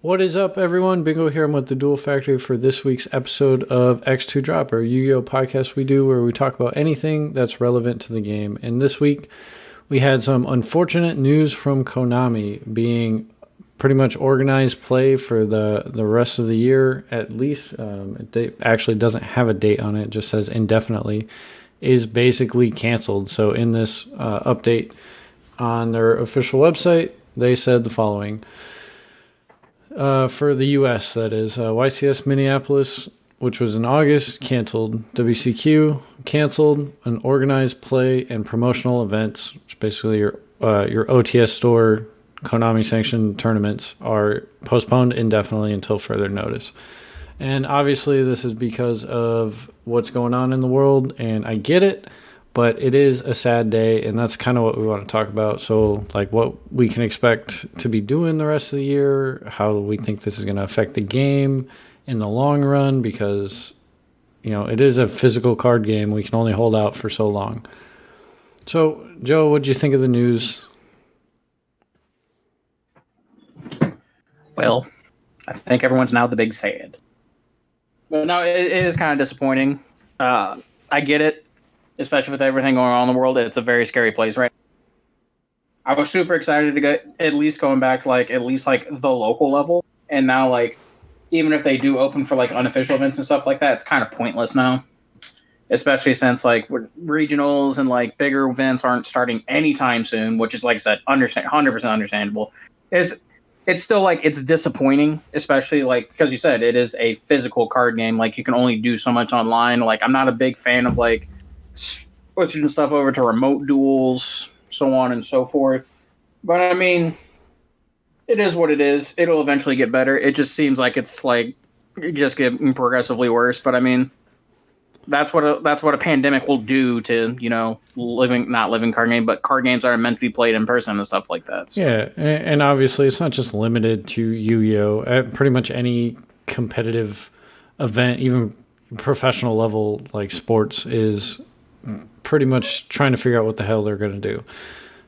What is up, everyone? Bingo here. I'm with the Dual Factory for this week's episode of X2 Drop, our Yu-Gi-Oh podcast we do where we talk about anything that's relevant to the game. And this week, we had some unfortunate news from Konami being pretty much organized play for the rest of the year, at least. It actually doesn't have a date on it, it just says indefinitely, is basically canceled. So in this update on their official website, they said the following. For the U.S., that is, YCS Minneapolis, which was in August, canceled. WCQ canceled. An organized play and promotional events, which basically your OTS store, Konami sanctioned tournaments, are postponed indefinitely until further notice. And obviously, this is because of what's going on in the world, and I get it. But it is a sad day, and that's kind of what we want to talk about. So, like, what we can expect to be doing the rest of the year, how we think this is going to affect the game in the long run, because, you know, it is a physical card game. We can only hold out for so long. So, Joe, what did you think of the news? Well, I think everyone's now the big sad. But no, it is kind of disappointing. I get it. Especially with everything going on in the world, it's a very scary place, right? I was super excited to get at least going back to at least the local level, and now even if they do open for unofficial events and stuff like that, it's kind of pointless now. Especially since regionals and bigger events aren't starting anytime soon, which is like I said, 100% understandable. It's still it's disappointing, especially because you said it is a physical card game. You can only do so much online. I'm not a big fan of switching stuff over to remote duels, so on and so forth. But I mean, it is what it is. It'll eventually get better. It just seems like it's just getting progressively worse. But I mean, that's what a pandemic will do to not living card game, but card games that are meant to be played in person and stuff like that. So. Yeah, and obviously it's not just limited to Yu-Gi-Oh. At pretty much any competitive event, even professional level sports, is pretty much trying to figure out what the hell they're going to do.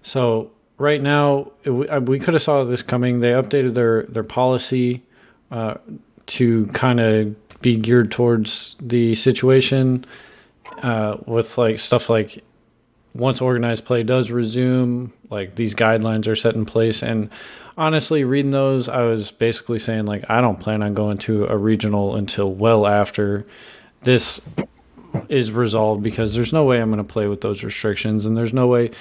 So right now, we could have saw this coming. They updated their policy to kind of be geared towards the situation with stuff like once organized play does resume, these guidelines are set in place. And honestly, reading those, I was basically saying I don't plan on going to a regional until well after this is resolved, because there's no way I'm going to play with those restrictions, and there's no way,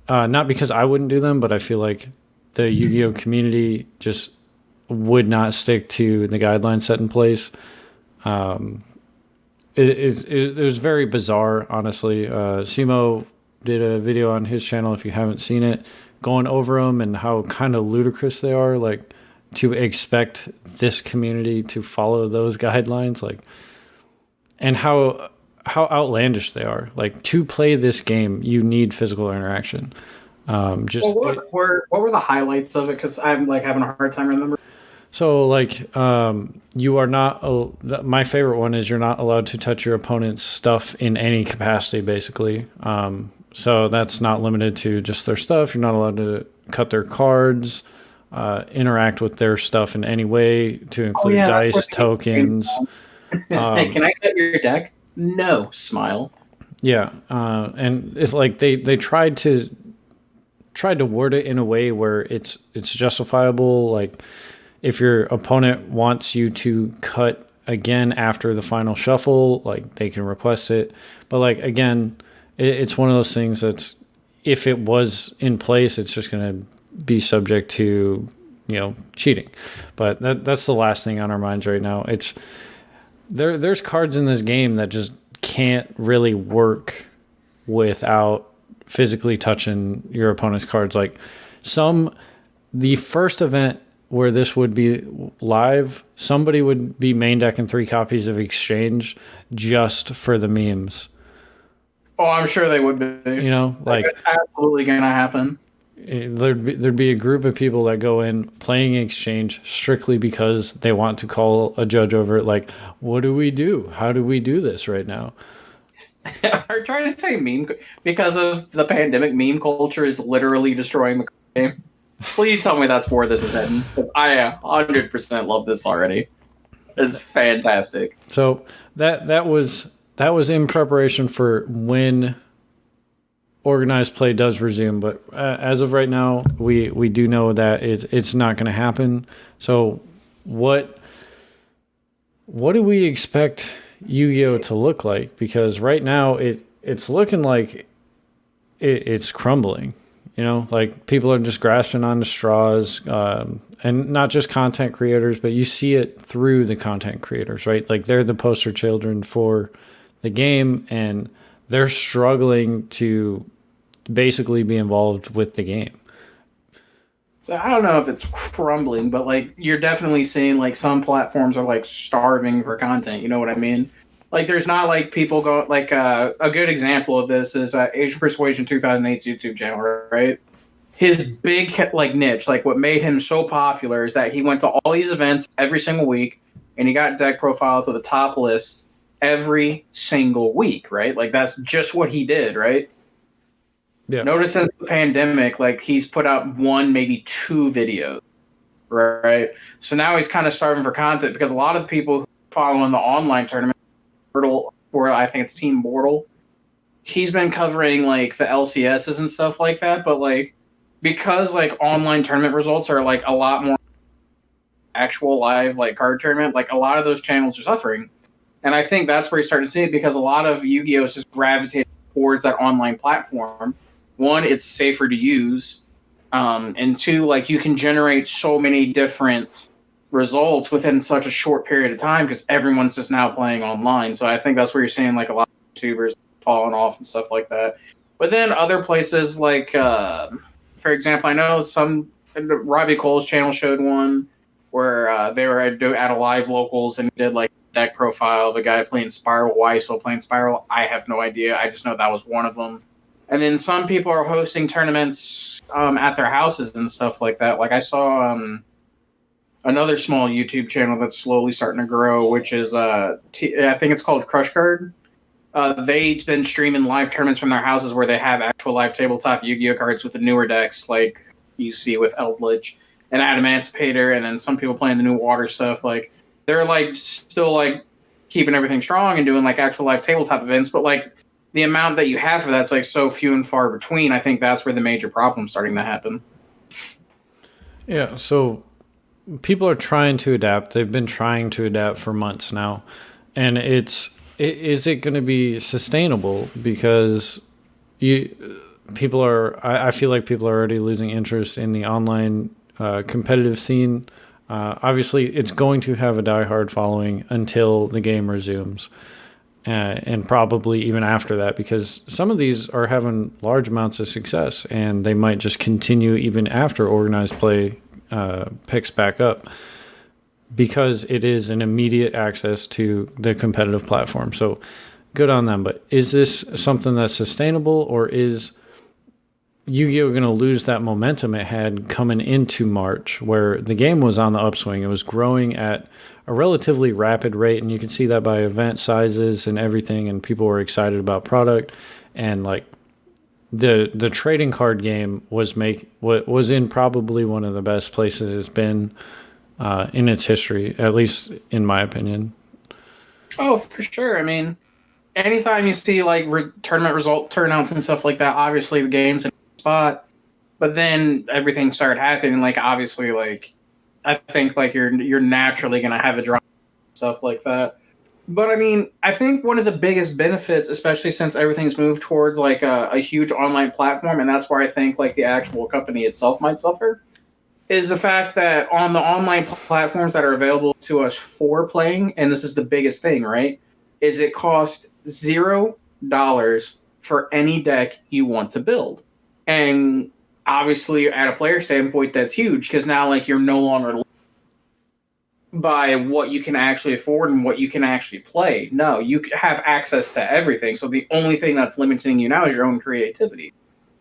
not because I wouldn't do them, but I feel like the Yu-Gi-Oh community just would not stick to the guidelines set in place. It was very bizarre, honestly. Simo did a video on his channel, if you haven't seen it, going over them and how kind of ludicrous they are, to expect this community to follow those guidelines, and how outlandish they are. To play this game, you need physical interaction. What were the highlights of it? Because I'm having a hard time remembering. So you are not. My favorite one is you're not allowed to touch your opponent's stuff in any capacity, basically. So that's not limited to just their stuff. You're not allowed to cut their cards, interact with their stuff in any way, to include dice, tokens. Hey, can I cut your deck? No, smile. Yeah, and it's they tried to word it in a way where it's justifiable. If your opponent wants you to cut again after the final shuffle, they can request it. But again, it's one of those things that's, if it was in place, it's just going to be subject to cheating. But that's the last thing on our minds right now. It's there's cards in this game that just can't really work without physically touching your opponent's cards. The first event where this would be live, somebody would be main decking 3 copies of Exchange just for the memes. Oh, I'm sure they would be. It's absolutely gonna happen. There'd be a group of people that go in playing Exchange strictly because they want to call a judge over it. What do we do? How do we do this right now? Are trying to say meme because of the pandemic. Meme culture is literally destroying the game. Please tell me that's where this is heading. I 100% love this already. It's fantastic. So that was in preparation for when organized play does resume. But as of right now, we do know that it's not going to happen. So what do we expect Yu-Gi-Oh to look like? Because right now it's looking like it's crumbling. You know, like people are just grasping onto straws, and not just content creators, but you see it through the content creators, right? Like they're the poster children for the game, and they're struggling to basically be involved with the game. So I don't know if it's crumbling, but like you're definitely seeing like some platforms are like starving for content. You know what I mean? Like there's not like people go like a good example of this is Asian Persuasion 2008's YouTube channel, right? His big like niche, like what made him so popular, is that he went to all these events every single week, and he got deck profiles of the top list every single week, right? Like that's just what he did, right? Yeah. Notice since the pandemic, like he's put out one, maybe two videos, right? So now he's kind of starving for content because a lot of the people who follow in the online tournament, Mortal, or I think it's Team Mortal, he's been covering like the LCSs and stuff like that, but like because like online tournament results are like a lot more actual live like card tournament, like a lot of those channels are suffering. And I think that's where you start to see it because a lot of Yu-Gi-Oh is just gravitating towards that online platform. One, it's safer to use, and two, like you can generate so many different results within such a short period of time because everyone's just now playing online. So I think that's where you're seeing like a lot of YouTubers falling off and stuff like that. But then other places like, for example, I know some Robbie Cole's channel showed one where they were at a live locals and did like deck profile of a guy playing Spiral. Why so playing Spiral? I have no idea. I just know that was one of them. And then some people are hosting tournaments at their houses and stuff like that. Like I saw another small YouTube channel that's slowly starting to grow, which is I think it's called Crush Card. They've been streaming live tournaments from their houses where they have actual live tabletop Yu-Gi-Oh cards with the newer decks, like you see with Eldritch and Emancipator, and then some people playing the new Water stuff. Like they're like still like keeping everything strong and doing like actual live tabletop events, but like the amount that you have for that's like so few and far between. I think that's where the major problem's starting to happen. Yeah, so people are trying to adapt. They've been trying to adapt for months now. And is it going to be sustainable? Because I feel like people are already losing interest in the online competitive scene. Obviously, it's going to have a diehard following until the game resumes. And probably even after that, because some of these are having large amounts of success, and they might just continue even after organized play picks back up, because it is an immediate access to the competitive platform. So good on them. But is this something that's sustainable, or is Yu-Gi-Oh going to lose that momentum it had coming into March, where the game was on the upswing? It was growing at a relatively rapid rate, and you can see that by event sizes and everything, and people were excited about product. And like the trading card game was in probably one of the best places it's been in its history, at least in my opinion. Oh, for sure. I mean, anytime you see like tournament result turnouts and stuff like that, obviously the game's in a spot. But then everything started happening. Like obviously, like I think like you're naturally gonna have a drop stuff like that. But I mean, I think one of the biggest benefits, especially since everything's moved towards like a huge online platform, and that's where I think like the actual company itself might suffer, is the fact that on the online platforms that are available to us for playing, and this is the biggest thing, right? Is it costs $0 for any deck you want to build. And obviously at a player standpoint, that's huge because now like you're no longer by what you can actually afford and what you can actually play. No, you have access to everything. So the only thing that's limiting you now is your own creativity.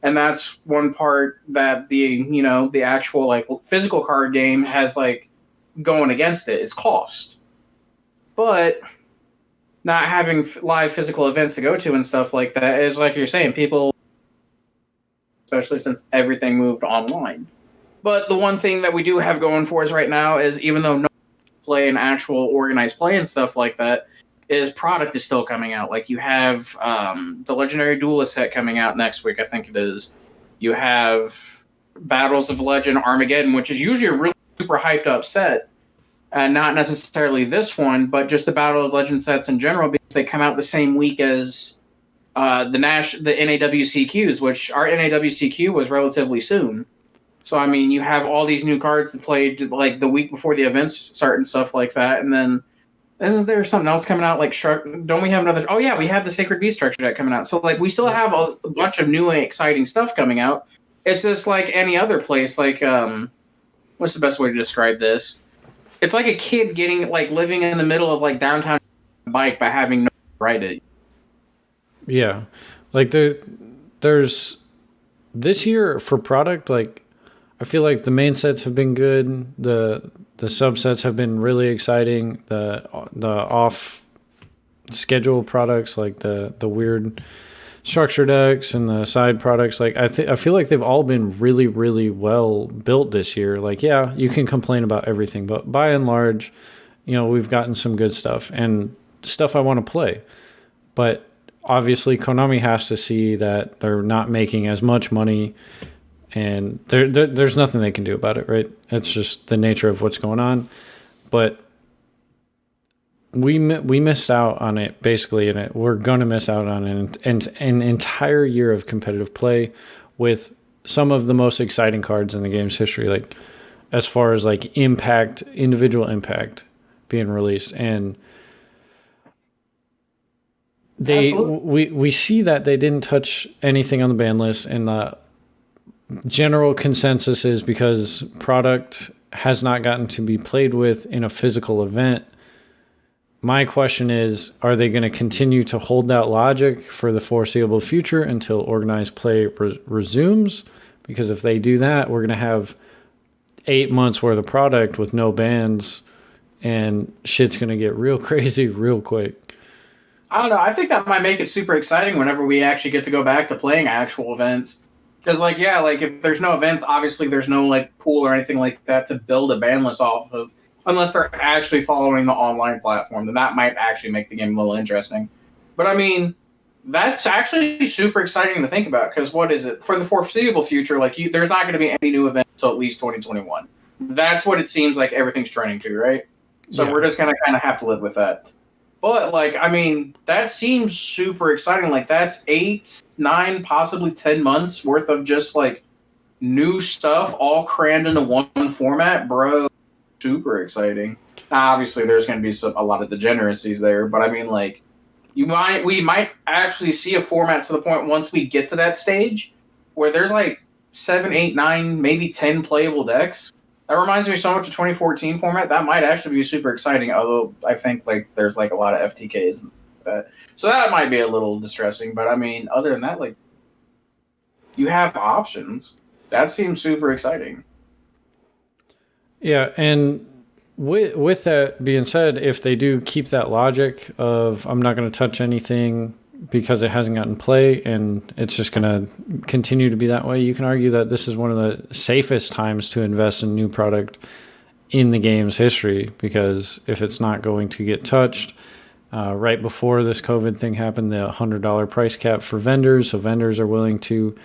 And that's one part that the actual like physical card game has like going against it is cost. But not having live physical events to go to and stuff like that is like you're saying, people, especially since everything moved online. But the one thing that we do have going for us right now is even though no play and actual organized play and stuff like that, is product is still coming out. Like you have the Legendary Duelist set coming out next week, I think it is. You have Battles of Legend Armageddon, which is usually a really super hyped up set. Not necessarily this one, but just the Battle of Legend sets in general, because they come out the same week as the NAWCQs, which our NAWCQ was relatively soon. So I mean, you have all these new cards that played like the week before the events start and stuff like that, and then isn't there something else coming out? Like don't we have another? Oh yeah, we have the Sacred Beast Structure deck coming out. So like we still have a bunch of new and exciting stuff coming out. It's just like any other place. Like what's the best way to describe this? It's like a kid getting like living in the middle of like downtown bike by having no ride it. Yeah, like there's this year for product. Like I feel like the main sets have been good. The subsets have been really exciting. The off schedule products like the weird structure decks and the side products, like I feel like they've all been really, really well built this year. Like, yeah, you can complain about everything, but by and large, we've gotten some good stuff and stuff I want to play. But obviously Konami has to see that they're not making as much money, and there's nothing they can do about it, right? It's just the nature of what's going on. But we missed out on it, basically, and we're going to miss out on an entire year of competitive play with some of the most exciting cards in the game's history, like as far as like individual impact being released. And we see that they didn't touch anything on the ban list, and the general consensus is because product has not gotten to be played with in a physical event. My question is, are they going to continue to hold that logic for the foreseeable future until organized play resumes? Because if they do that, we're going to have 8 months worth of product with no bans, and shit's going to get real crazy real quick. I don't know. I think that might make it super exciting whenever we actually get to go back to playing actual events. Because, like, yeah, like if there's no events, obviously there's no like pool or anything like that to build a ban list off of. Unless they're actually following the online platform, then that might actually make the game a little interesting. But I mean, that's actually super exciting to think about, because what is it? For the foreseeable future, like there's not going to be any new events until at least 2021. That's what it seems like everything's trending to, right? So yeah. We're just going to kind of have to live with that. But like, I mean, that seems super exciting. Like that's 8, 9, possibly 10 months worth of just like new stuff all crammed into one format, bro. Super exciting. Now, obviously, there's going to be a lot of degeneracies there, but I mean, like, we might actually see a format to the point once we get to that stage where there's like 7, 8, 9, maybe 10 playable decks. That reminds me so much of 2014 format. That might actually be super exciting, although I think like there's like a lot of FTKs and stuff like that. So that might be a little distressing, but I mean, other than that, like, you have options. That seems super exciting. Yeah, and with that being said, if they do keep that logic of I'm not going to touch anything because it hasn't gotten play and it's just going to continue to be that way, you can argue that this is one of the safest times to invest in new product in the game's history, because if it's not going to get touched, right before this COVID thing happened, the $100 price cap for vendors, so vendors are willing to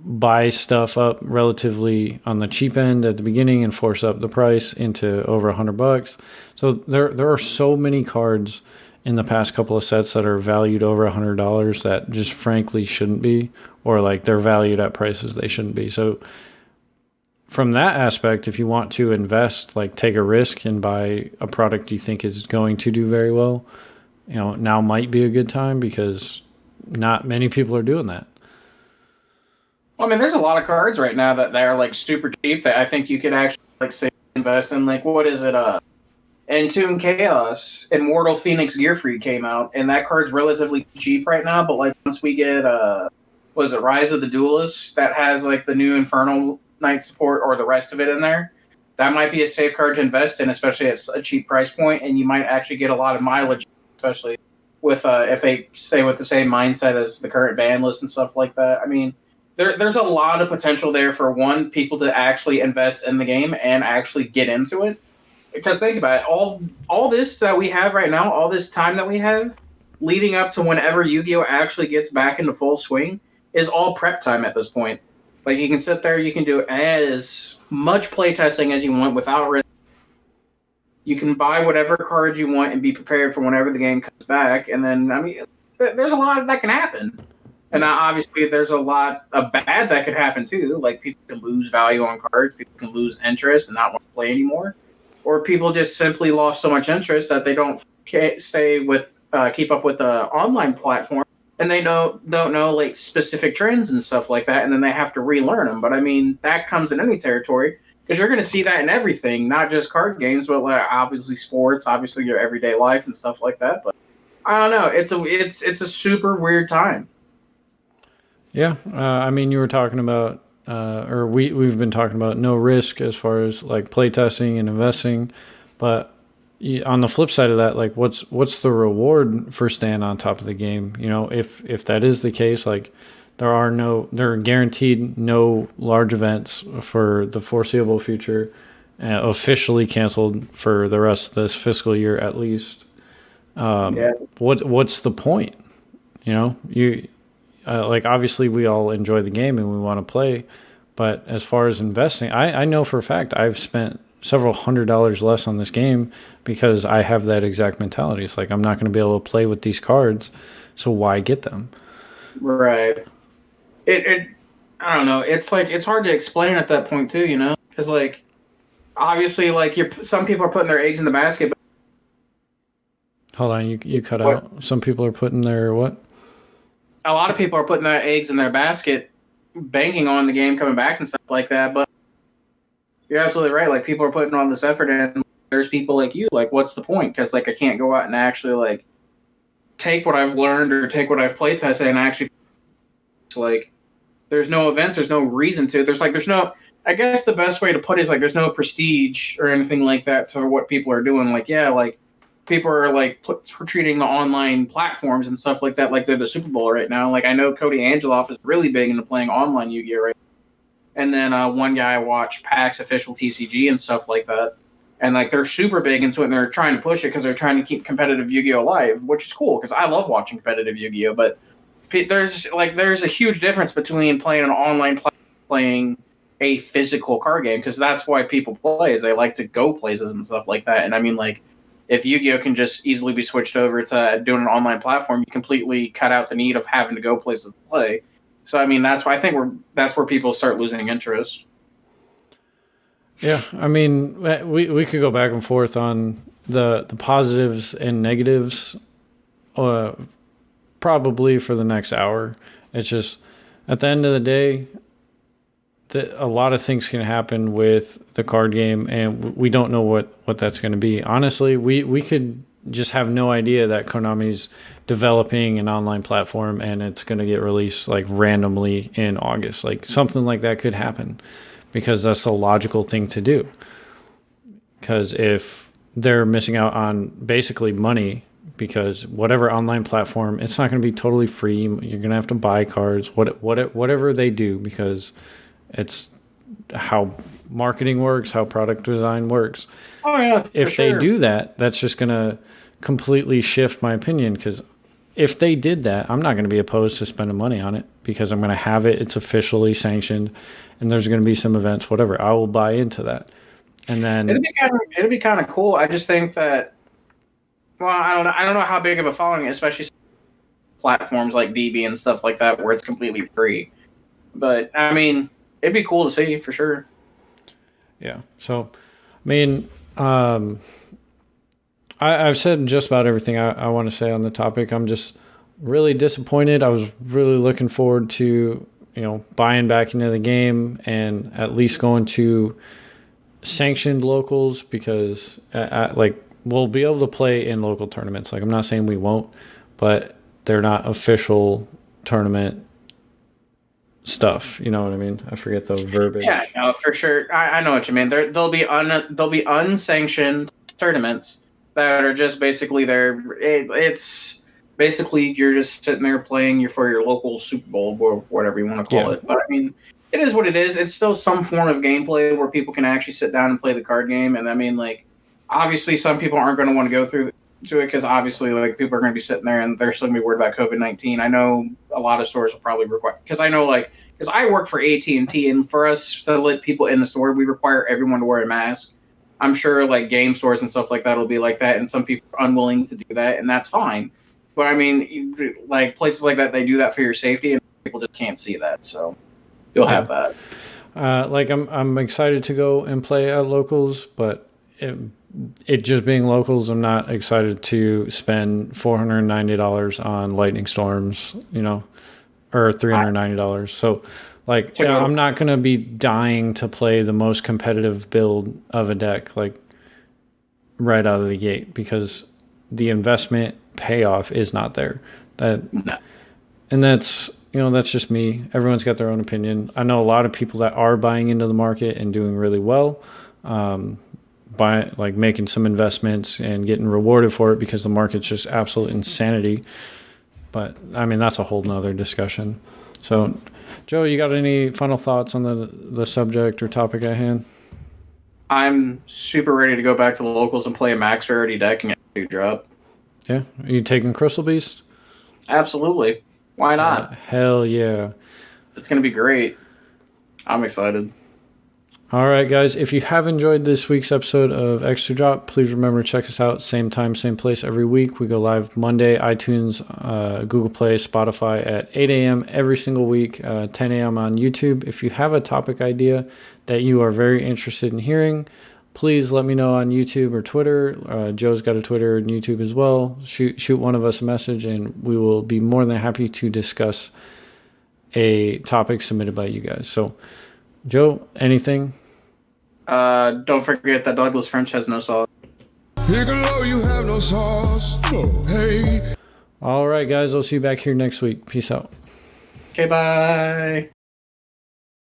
buy stuff up relatively on the cheap end at the beginning and force up the price into over $100. So there are so many cards in the past couple of sets that are valued over $100 that just frankly shouldn't be, or like they're valued at prices they shouldn't be. So from that aspect, if you want to invest, like take a risk and buy a product you think is going to do very well, now might be a good time, because not many people are doing that. Well, I mean, there's a lot of cards right now that are like super cheap that I think you could actually like say invest in. Like, what is it? Entomb Chaos, Immortal Phoenix Gearfried came out, and that card's relatively cheap right now. But like once we get what is it, Rise of the Duelists, that has like the new Infernal Knight support or the rest of it in there, that might be a safe card to invest in, especially at a cheap price point, and you might actually get a lot of mileage, especially with if they stay with the same mindset as the current ban list and stuff like that. I mean, there's a lot of potential there for people to actually invest in the game and actually get into it. Because think about it, all this that we have right now, all this time that we have, leading up to whenever Yu-Gi-Oh actually gets back into full swing, is all prep time at this point. Like you can sit there, you can do as much playtesting as you want without risk. You can buy whatever cards you want and be prepared for whenever the game comes back. And then, I mean, there's a lot that can happen. And obviously, there's a lot of bad that could happen too. Like people can lose value on cards, people can lose interest and not want to play anymore, or people just simply lost so much interest that they don't keep up with the online platform, and they don't know like specific trends and stuff like that, and then they have to relearn them. But I mean, that comes in any territory because you're going to see that in everything, not just card games, but like obviously sports, obviously your everyday life and stuff like that. But I don't know, it's a super weird time. Yeah, I mean, you were talking about, or we've been talking about no risk as far as like playtesting and investing, but on the flip side of that, like what's the reward for staying on top of the game? You know, if that is the case, like there are guaranteed no large events for the foreseeable future, officially canceled for the rest of this fiscal year at least. Yeah. What's the point? You know, like obviously we all enjoy the game and we want to play, but as far as investing, I know for a fact I've spent several $100s less on this game because I have that exact mentality. It's like I'm not going to be able to play with these cards, so why get them? Right. It I don't know. It's like it's hard to explain at that point too, you know, because like obviously like some people are putting their eggs in the basket. But Hold on, you cut what, out. Some people are putting their what? a lot of people are putting their eggs in their basket, banking on the game coming back and stuff like that. But you're absolutely right. Like people are putting all this effort in. There's people like you. Like, what's the point? Because like I can't go out and actually like take what I've learned or take what I've play tested and actually like. There's no events. There's no reason to. There's no. I guess the best way to put it is like there's no prestige or anything like that for what people are doing. Like yeah, like people are like treating the online platforms and stuff like that like they're the Super Bowl right now. Like I know Cody Angeloff is really big into playing online Yu-Gi-Oh right now. And then one guy I watched PAX official TCG and stuff like that. And like they're super big into it and they're trying to push it because they're trying to keep competitive Yu-Gi-Oh alive, which is cool because I love watching competitive Yu-Gi-Oh. But there's a huge difference between playing an online playing a physical card game because that's why people play is they like to go places and stuff like that. And I mean like if Yu-Gi-Oh can just easily be switched over to doing an online platform, you completely cut out the need of having to go places to play. So I mean that's why I think that's where people start losing interest. Yeah, I mean we could go back and forth on the positives and negatives, probably for the next hour. It's just at the end of the day, a lot of things can happen with the card game, and we don't know what that's going to be. Honestly, we could just have no idea that Konami's developing an online platform and it's going to get released like randomly in August. Like something like that could happen because that's the logical thing to do. Because if they're missing out on basically money, because whatever online platform, it's not going to be totally free. You're going to have to buy cards, whatever they do, because it's how marketing works, how product design works. Oh yeah, if they do that, that's just going to completely shift my opinion. Because if they did that, I'm not going to be opposed to spending money on it because I'm going to have it. It's officially sanctioned, and there's going to be some events, whatever. I will buy into that, and then it'd be kind of cool. I just think that. Well, I don't know how big of a following, especially platforms like DB and stuff like that, where it's completely free. But I mean, it'd be cool to see for sure. Yeah. So, I mean, I've said just about everything I want to say on the topic. I'm just really disappointed. I was really looking forward to buying back into the game and at least going to sanctioned locals because we'll be able to play in local tournaments. Like I'm not saying we won't, but they're not official tournament stuff. You know what I mean? I forget the verbiage. Yeah, no, for sure. I know what you mean. There'll be unsanctioned tournaments that are just basically it's Basically, you're just sitting there playing for your local Super Bowl or whatever you want to call Yeah. it. But I mean, it is what it is. It's still some form of gameplay where people can actually sit down and play the card game. And I mean, like, obviously, some people aren't going to want to go through to it because obviously, like, people are going to be sitting there and they're still going to be worried about COVID-19. I know a lot of stores will probably require because I know like because I work for AT&T and for us to let people in the store, we require everyone to wear a mask. I'm sure like game stores and stuff like that will be like that, and some people are unwilling to do that, and that's fine. But I mean, like places like that, they do that for your safety, and people just can't see that. So you'll have that. Like I'm excited to go and play at locals, but it just being locals, I'm not excited to spend $490 on lightning storms, or $390. So like I'm not gonna be dying to play the most competitive build of a deck like right out of the gate because the investment payoff is not there. And that's that's just me. Everyone's got their own opinion. I know a lot of people that are buying into the market and doing really well, by like making some investments and getting rewarded for it because the market's just absolute insanity. But I mean, that's a whole nother discussion. So Joe, you got any final thoughts on the subject or topic at hand? I'm super ready to go back to the locals and play a max rarity deck and get a drop. Yeah. Are you taking Crystal Beast? Absolutely. Why not? Hell yeah. It's going to be great. I'm excited. All right, guys. If you have enjoyed this week's episode of Extra Drop, please remember to check us out. Same time, same place every week. We go live Monday, iTunes, Google Play, Spotify at 8 a.m. every single week, 10 a.m. on YouTube. If you have a topic idea that you are very interested in hearing, please let me know on YouTube or Twitter. Joe's got a Twitter and YouTube as well. Shoot one of us a message, and we will be more than happy to discuss a topic submitted by you guys. So, Joe, anything? Don't forget that Douglas French has no sauce. Piccolo, you have no sauce. Hey. All right, guys. I'll see you back here next week. Peace out. Okay, bye.